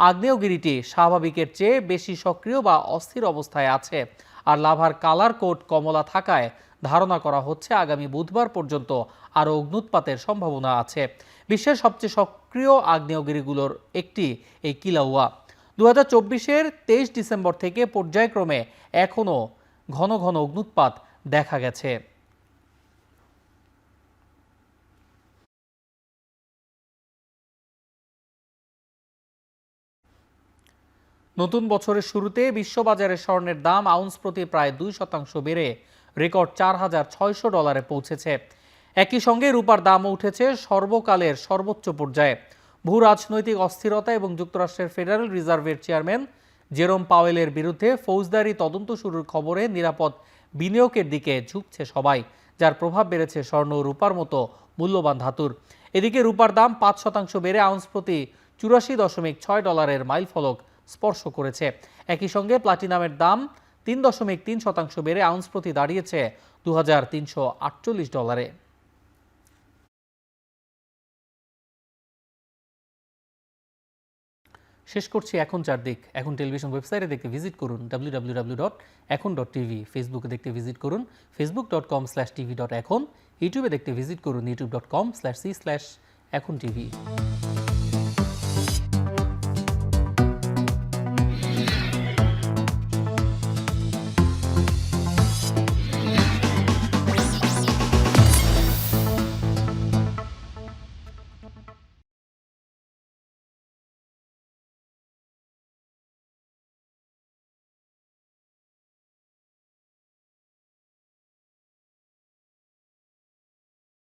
আগ্নেয়গিরিটি স্বাভাবিকের চেয়ে বেশি সক্রিয় বা অস্থির অবস্থায় আছে, আর লাভার কালার কোড কমলা থাকায় ধারণা করা হচ্ছে আগামী বুধবার পর্যন্ত আরও অগ্ন্যুৎপাতের সম্ভাবনা আছে। বিশ্বের সবচেয়ে সক্রিয় আগ্নেয়গিরিগুলোর একটি এই কিলাউয়া। 2024-এর 23 ডিসেম্বর থেকে পর্যায়ক্রমে এখনও ঘন ঘন অগ্ন্যুৎপাত দেখা গেছে। নতুন বছরের শুরুতে বিশ্ববাজারে স্বর্ণের দাম আউন্স প্রতি প্রায় 2% বেড়ে রেকর্ড $4,600 পৌঁছেছে। একই সঙ্গে রূপার দামও উঠেছে সর্বকালের সর্বোচ্চ পর্যায়ে। ভূ রাজনৈতিক অস্থিরতা এবং যুক্তরাষ্ট্রের ফেডারেল রিজার্ভের চেয়ারম্যান জেরোম পাওয়েলের বিরুদ্ধে ফৌজদারি তদন্ত শুরুর খবরে নিরাপদ বিনিয়োগের দিকে ঝুঁকছে সবাই, যার প্রভাব বেড়েছে স্বর্ণ ও রূপার মতো মূল্যবান ধাতুর। এদিকে রূপার দাম 5% বেড়ে আউন্স প্রতি $84.6 মাইলফলক স্পর্শ করেছে। একই সঙ্গে প্লাটিনামের দাম 3.3% বেড়ে আউন্স প্রতি দাঁড়িয়েছে $2,348। শেষ করছি এখন চারদিক। এখন টেলিভিশন ওয়েবসাইটে দেখতে ভিজিট করুন www.ekhon.tv, ফেসবুকে দেখতে ভিজিট করুন facebook.com/tv.ekhon, ইউটিউবে দেখতে ভিজিট করুন youtube.com/c/ekhon tv।